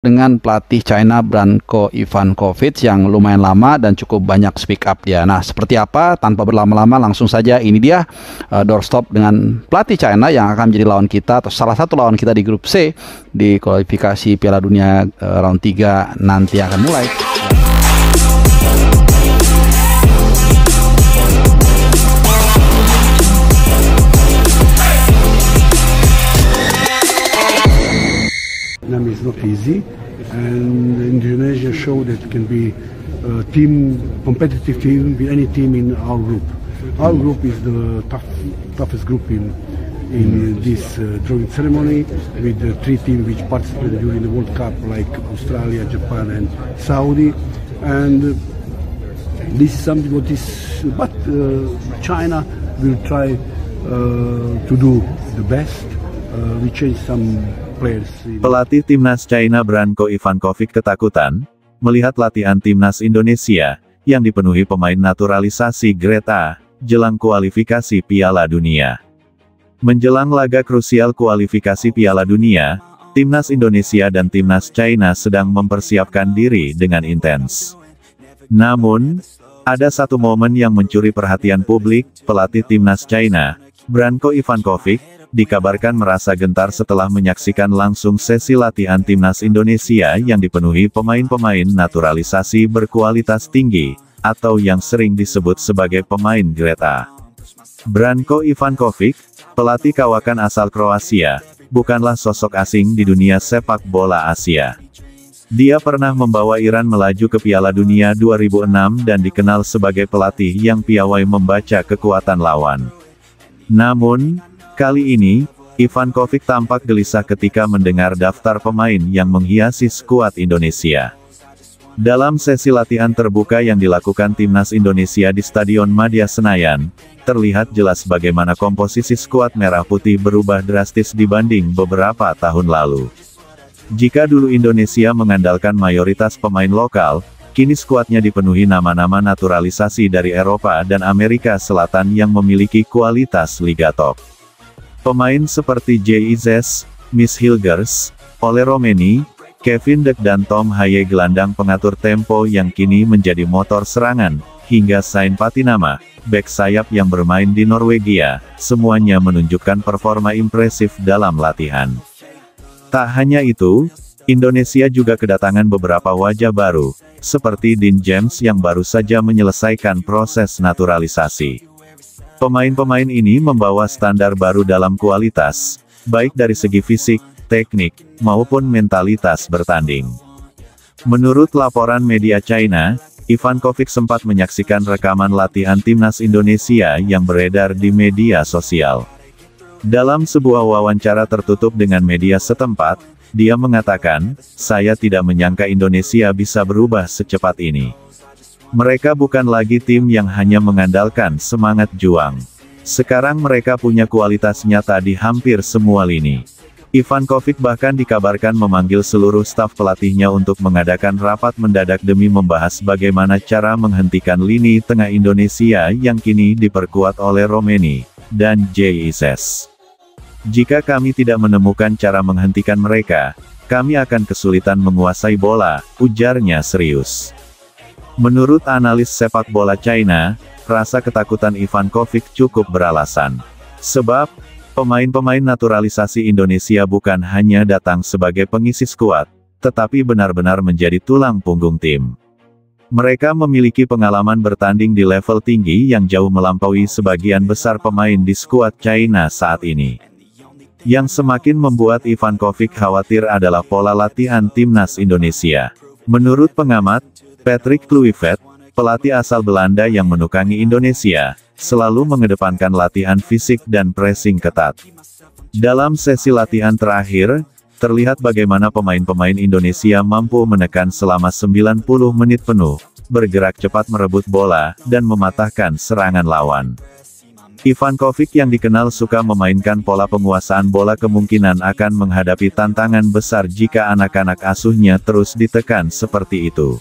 dengan pelatih China Branko Ivankovic yang lumayan lama dan cukup banyak speak up dia. Nah, seperti apa? Tanpa berlama-lama langsung saja ini dia doorstop dengan pelatih China yang akan menjadi lawan kita atau salah satu lawan kita di grup C di kualifikasi Piala Dunia round 3 nanti akan mulai. Is not easy, and Indonesia showed that it can be a competitive team with any team in our group. Our group is the toughest group in this drawing ceremony, with the 3 teams which participated during the World Cup, like Australia, Japan, and Saudi. And this is something what is, but China will try to do the best. We change some. Pelatih timnas China Branko Ivankovic ketakutan melihat latihan timnas Indonesia yang dipenuhi pemain naturalisasi Grade A jelang kualifikasi Piala Dunia. Menjelang laga krusial kualifikasi Piala Dunia, timnas Indonesia dan timnas China sedang mempersiapkan diri dengan intens. Namun, ada satu momen yang mencuri perhatian publik. Pelatih timnas China, Branko Ivankovic, dikabarkan merasa gentar setelah menyaksikan langsung sesi latihan timnas Indonesia yang dipenuhi pemain-pemain naturalisasi berkualitas tinggi, atau yang sering disebut sebagai pemain Grade A. Branko Ivankovic, pelatih kawakan asal Kroasia, bukanlah sosok asing di dunia sepak bola Asia. Dia pernah membawa Iran melaju ke Piala Dunia 2006 dan dikenal sebagai pelatih yang piawai membaca kekuatan lawan. Namun, kali ini, Ivankovic tampak gelisah ketika mendengar daftar pemain yang menghiasi skuad Indonesia. Dalam sesi latihan terbuka yang dilakukan timnas Indonesia di Stadion Madia Senayan, terlihat jelas bagaimana komposisi skuad merah putih berubah drastis dibanding beberapa tahun lalu. Jika dulu Indonesia mengandalkan mayoritas pemain lokal, kini skuadnya dipenuhi nama-nama naturalisasi dari Eropa dan Amerika Selatan yang memiliki kualitas liga top. Pemain seperti J.I.Z., Miss Hilgers, Ole Romeni, Kevin Dek dan Tom Haye gelandang pengatur tempo yang kini menjadi motor serangan, hingga Sain Patinama, bek sayap yang bermain di Norwegia, semuanya menunjukkan performa impresif dalam latihan. Tak hanya itu, Indonesia juga kedatangan beberapa wajah baru, seperti Dean James yang baru saja menyelesaikan proses naturalisasi. Pemain-pemain ini membawa standar baru dalam kualitas, baik dari segi fisik, teknik, maupun mentalitas bertanding. Menurut laporan media China, Ivankovic sempat menyaksikan rekaman latihan timnas Indonesia yang beredar di media sosial. Dalam sebuah wawancara tertutup dengan media setempat, dia mengatakan, "Saya tidak menyangka Indonesia bisa berubah secepat ini. Mereka bukan lagi tim yang hanya mengandalkan semangat juang. Sekarang mereka punya kualitas nyata di hampir semua lini." Ivankovic bahkan dikabarkan memanggil seluruh staf pelatihnya untuk mengadakan rapat mendadak demi membahas bagaimana cara menghentikan lini tengah Indonesia yang kini diperkuat oleh Romeni dan J.I.Z. "Jika kami tidak menemukan cara menghentikan mereka, kami akan kesulitan menguasai bola," ujarnya serius. Menurut analis sepak bola China, rasa ketakutan Ivankovic cukup beralasan. Sebab, pemain-pemain naturalisasi Indonesia bukan hanya datang sebagai pengisi skuad, tetapi benar-benar menjadi tulang punggung tim. Mereka memiliki pengalaman bertanding di level tinggi yang jauh melampaui sebagian besar pemain di skuad China saat ini. Yang semakin membuat Ivankovic khawatir adalah pola latihan timnas Indonesia. Menurut pengamat, Patrick Kluivert, pelatih asal Belanda yang menukangi Indonesia, selalu mengedepankan latihan fisik dan pressing ketat. Dalam sesi latihan terakhir, terlihat bagaimana pemain-pemain Indonesia mampu menekan selama 90 menit penuh, bergerak cepat merebut bola, dan mematahkan serangan lawan. Ivankovic yang dikenal suka memainkan pola penguasaan bola kemungkinan akan menghadapi tantangan besar jika anak-anak asuhnya terus ditekan seperti itu.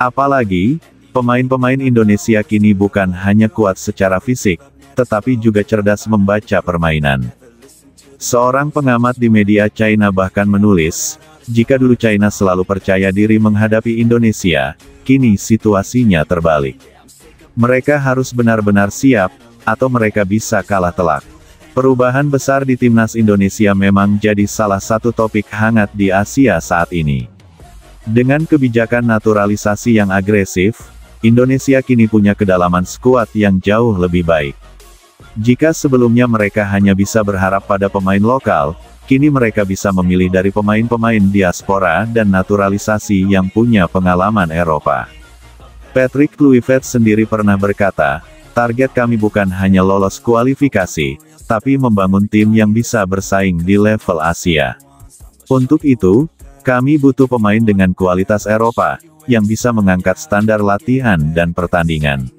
Apalagi, pemain-pemain Indonesia kini bukan hanya kuat secara fisik, tetapi juga cerdas membaca permainan. Seorang pengamat di media China bahkan menulis, Jika dulu China selalu percaya diri menghadapi Indonesia, kini situasinya terbalik. Mereka harus benar-benar siap, atau mereka bisa kalah telak. Perubahan besar di timnas Indonesia memang jadi salah satu topik hangat di Asia saat ini. Dengan kebijakan naturalisasi yang agresif, Indonesia kini punya kedalaman skuad yang jauh lebih baik. Jika sebelumnya mereka hanya bisa berharap pada pemain lokal, kini mereka bisa memilih dari pemain-pemain diaspora dan naturalisasi yang punya pengalaman Eropa. Patrick Kluivert sendiri pernah berkata, target kami bukan hanya lolos kualifikasi, tapi membangun tim yang bisa bersaing di level Asia. Untuk itu, kami butuh pemain dengan kualitas Eropa, yang bisa mengangkat standar latihan dan pertandingan.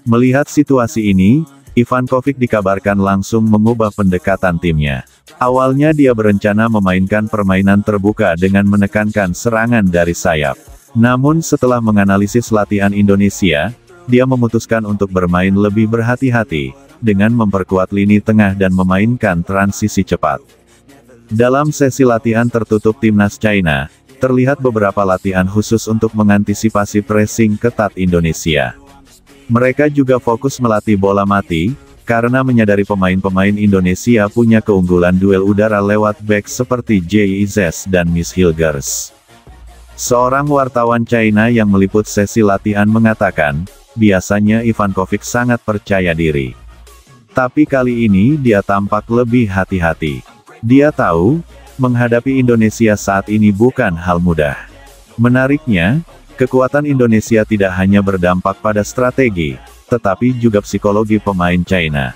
Melihat situasi ini, Ivankovic dikabarkan langsung mengubah pendekatan timnya. Awalnya dia berencana memainkan permainan terbuka dengan menekankan serangan dari sayap. Namun setelah menganalisis latihan Indonesia, dia memutuskan untuk bermain lebih berhati-hati, dengan memperkuat lini tengah dan memainkan transisi cepat. Dalam sesi latihan tertutup timnas China, terlihat beberapa latihan khusus untuk mengantisipasi pressing ketat Indonesia. Mereka juga fokus melatih bola mati, karena menyadari pemain-pemain Indonesia punya keunggulan duel udara lewat back seperti JIZ dan Miss Hilgers. Seorang wartawan China yang meliput sesi latihan mengatakan, biasanya Ivankovic sangat percaya diri. Tapi kali ini dia tampak lebih hati-hati. Dia tahu, menghadapi Indonesia saat ini bukan hal mudah. Menariknya, kekuatan Indonesia tidak hanya berdampak pada strategi, tetapi juga psikologi pemain China.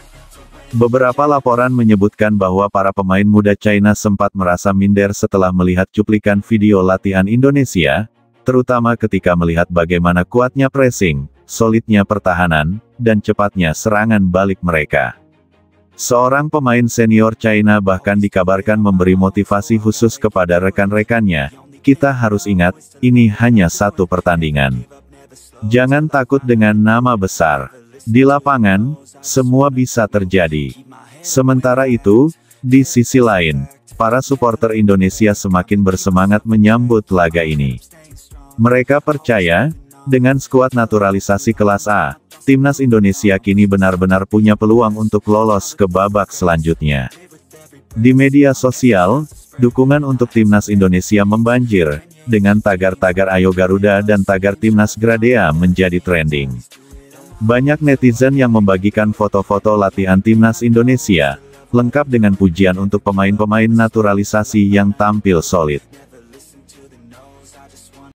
Beberapa laporan menyebutkan bahwa para pemain muda China sempat merasa minder setelah melihat cuplikan video latihan Indonesia, terutama ketika melihat bagaimana kuatnya pressing, solidnya pertahanan, dan cepatnya serangan balik mereka. Seorang pemain senior China bahkan dikabarkan memberi motivasi khusus kepada rekan-rekannya, kita harus ingat, ini hanya satu pertandingan. Jangan takut dengan nama besar. Di lapangan, semua bisa terjadi. Sementara itu, di sisi lain, para supporter Indonesia semakin bersemangat menyambut laga ini. Mereka percaya, dengan skuad naturalisasi kelas A, timnas Indonesia kini benar-benar punya peluang untuk lolos ke babak selanjutnya. Di media sosial, dukungan untuk timnas Indonesia membanjir, dengan tagar-tagar Ayo Garuda dan tagar timnas Gradea menjadi trending. Banyak netizen yang membagikan foto-foto latihan timnas Indonesia, lengkap dengan pujian untuk pemain-pemain naturalisasi yang tampil solid.